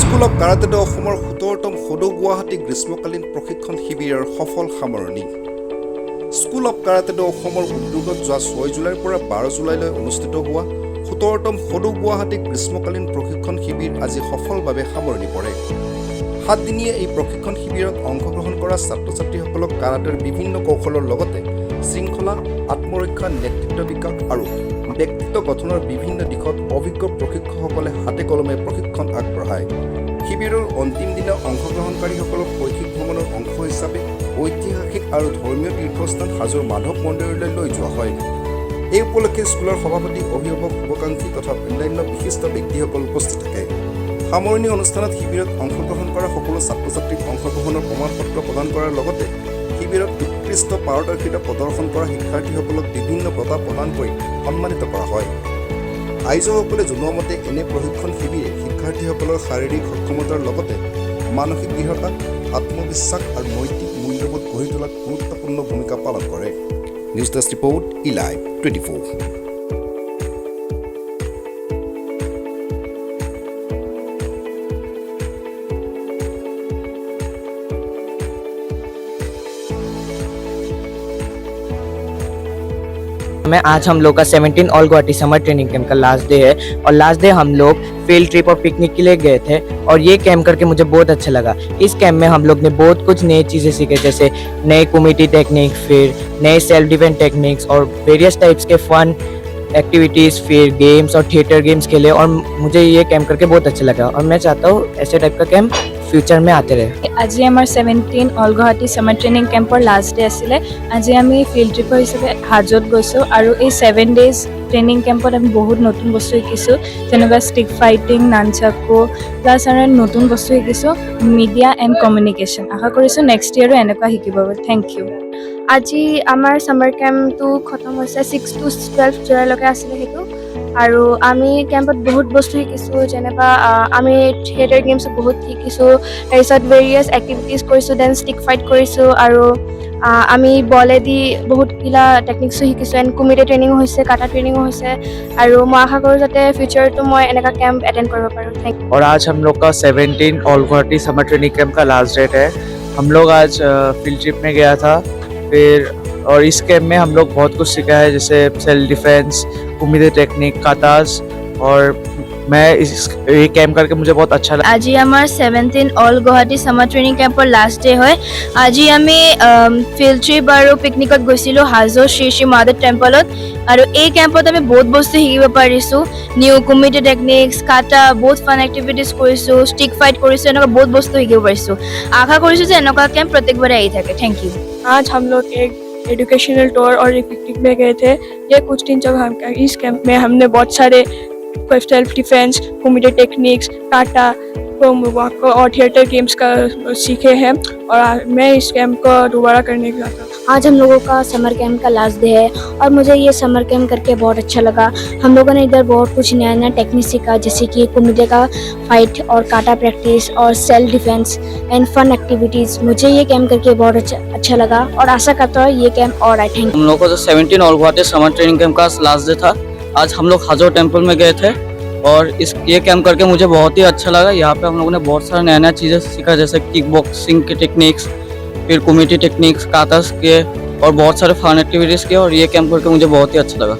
School of কাৰাটেডো অসমৰ 17তম সদৌ গুৱাহাটী গ্ৰীষ্মকালীন প্ৰশিক্ষণ শিবিৰৰ সফল সামৰণি। স্কুল অৱ কাৰাটেডো অসমৰ উদ্যোগত যোৱা 6 জুলাইৰ পৰা 12 জুলাইলৈ অনুষ্ঠিত হোৱা 17তম সদৌ গুৱাহাটী গ্ৰীষ্মকালীন প্ৰশিক্ষণ শিবিৰ আজি সফলভাৱে সামৰণি পৰে। 7 দিনীয়া এই প্ৰশিক্ষণ শিবিৰত অংশগ্ৰহণ কৰা ছাত্ৰ-ছাত্ৰীসকলক কাৰাটেৰ বিভিন্ন কৌশলৰ লগতে শৃংখলা, আত্মৰক্ষা, নেতৃত্ব বিকাশ আৰু ব্যক্তিত্ব গঠনৰ বিভিন্ন দিশত অভিজ্ঞ প্ৰশিক্ষকসকলে হাতে কলমে প্ৰশিক্ষণ আগবঢ়ায়। শিবিৰৰ অন্তিম দিনা অংশগ্ৰহণকাৰীসকলক শৈক্ষিক ভ্ৰমণৰ অংশ হিচাপে ঐতিহাসিক আৰু ধৰ্মীয় তীৰ্থস্থান হাজোৰ মাধৱ মন্দিৰলৈ লৈ যোৱা হয়। এই উপলক্ষে স্কুলৰ সভাপতি, অভিভাৱক, শুভাকাংক্ষী তথা অন্যান্য বিশিষ্ট ব্যক্তিসকল উপস্থিত থাকে। সামৰণি অনুষ্ঠানত শিবিৰত অংশগ্ৰহণ কৰা সকলো ছাত্ৰ-ছাত্ৰীক অংশগ্ৰহণৰ প্ৰমাণপত্ৰ প্ৰদান কৰাৰ লগতে শিবিৰত উৎকৃষ্ট পাৰদৰ্শিতা প্ৰদৰ্শন কৰা শিক্ষাৰ্থীসকলক বিভিন্ন বঁটা প্ৰদান কৰি সন্মানিত কৰা হয়। আয়োজকসকলে জনোৱা মতে এনে প্ৰশিক্ষণ শিবিৰে শিক্ষাৰ্থীসকলৰ শাৰীৰিক সক্ষমতাৰ লগতে মানসিক দৃঢ়তা, আত্মবিশ্বাস আৰু নৈতিক মূল্যবোধ গঢ়ি তোলাত গুৰুত্বপূৰ্ণ ভূমিকা পালন কৰে। নিউজ ডেস্ক ৰিপৰ্ট, ইলাইভ 24। में आज हम लोग का 17 all Guwahati summer training camp का लास्ट डे है और लास्ट डे हम लोग फील्ड ट्रिप और पिकनिक के लिए गए थे और ये कैंप करके मुझे बहुत अच्छा लगा। इस कैंप में हम लोग ने बहुत कुछ नई चीज़ें सीखे, जैसे नए कम्युनिटी टेक्निक, फिर नए सेल्फ डिफेंस टेक्निक्स और वेरियस टाइप्स के फन एक्टिविटीज़, फिर गेम्स और थिएटर गेम्स खेले और मुझे ये कैंप करके बहुत अच्छा लगा और मैं चाहता हूँ ऐसे टाइप का कैंप फ्यूचर में आते रहे। আজি আমাৰ 17 অল গুৱাহাটী সামাৰ ট্ৰেইনিং কেম্পৰ লাষ্ট ডে আছিলে। আজি আমি ফিল্ড ট্ৰিপৰ হিচাপে হাজোত গৈছোঁ আৰু এই 7 ডেজ ট্ৰেইনিং কেম্পত আমি বহুত নতুন বস্তু শিকিছোঁ, যেনেকুৱা ষ্টিক ফাইটিং, নানচাকো, প্লাছ আৰু নতুন বস্তু শিকিছোঁ মিডিয়া এণ্ড কমিউনিকেশ্যন। আশা কৰিছোঁ নেক্সট ইয়েৰো এনেকুৱা শিকিব। Thank you. আজি আমাৰ সামাৰ কেম্পটো খতম হৈছে, 6 to 12 জুলাইলৈকে আছিলে সেইটো। আৰু আমি কেম্পত বহুত বস্তু শিকিছোঁ, যেনেবা আমি থিয়েটাৰ গেমছ বহুত শিকিছোঁ, তাৰপিছত ভেৰিয়াছ এক্টিভিটিজ কৰিছোঁ, দেন ষ্টিক ফাইট কৰিছোঁ আৰু আমি বলেদি বহুতগিলা টেকনিক্সো শিকিছোঁ এণ্ড কমিউনিটি ট্ৰেইনিঙো হৈছে, কাটা ট্ৰেইনিঙো হৈছে আৰু মই আশা কৰোঁ যাতে ফিউচাৰটো মই এনেকুৱা কেম্প এটেণ্ড কৰিব পাৰোঁ। Thank you. और आज हम लोग का 17 all Guwahati summer training camp का लास्ट डेट है। हम लोग आज फील्ड ट्रिप में गया था फिर और इस कैंप में हम लोग बहुत कुछ सीखा है, जैसे सेल्फ डिफेंस, कम्युनिटी टेक्निक, कातास और मैं ये कैंप करके मुझे बहुत अच्छा लगा। আজি আমাৰ 17 অল গুৱাহাটী সামাৰ ট্ৰেইনিং কেম্পৰ লাষ্ট ডে হয়। আজি আমি ফিল্ড ট্ৰিপ আৰু পিকনিকত গৈছিলোঁ হাজো শ্ৰী শ্ৰী মহাদেৱ টেম্পলত আৰু এই কেম্পত আমি বহুত বস্তু শিকিব পাৰিছোঁ, নিউ কমিউনিটি টেকনিক্স, কাটা, বহুত ফান এক্টিভিটিজ কৰিছোঁ, ষ্টিক ফাইট কৰিছোঁ, এনেকুৱা বহুত বস্তু শিকিব পাৰিছোঁ। আশা কৰিছোঁ যে এনেকুৱা কেম্প প্ৰত্যেকবাৰে আহি থাকে। Thank you. आज हम लोग एक एजुकेशनल टूर और एक पिकनिक में गए थे। ये कुछ दिन जब हम इस कैंप में हमने बहुत सारे सेल्फ डिफेंस, कम्युनिटी टेक्निक्स, काटा और थिएटर गेम्स का सीखे हैं और मैं इस कैंप को दोबारा करने का चाहता हूँ। आज हम लोगों का समर कैंप का लास्ट डे है और मुझे ये समर कैंप करके बहुत अच्छा लगा। हम लोगों ने इधर बहुत कुछ नया नया टेक्निक सीखा, जैसे कि कम्युनिटी का फाइट और काटा प्रैक्टिस और self defence and fun activities. मुझे ये कैंप करके बहुत अच्छा लगा और आशा करता हूँ ये कैंप और आए। Thank you. हम लोग का जो 17 all Guwahati summer training camp का लास्ट डे था, आज हम लोग हाजो टेम्पल में गए थे और ये कैंप करके मुझे बहुत ही अच्छा लगा। यहाँ पे हम लोगों ने बहुत सारा नया नया चीज़ें सीखा, जैसे किक बॉक्सिंग के टेक्निक्स, फिर कम्युनिटी टेक्निक्स, कातास के और बहुत सारे फन एक्टिविटीज़ किए और ये कैंप करके मुझे बहुत ही अच्छा लगा।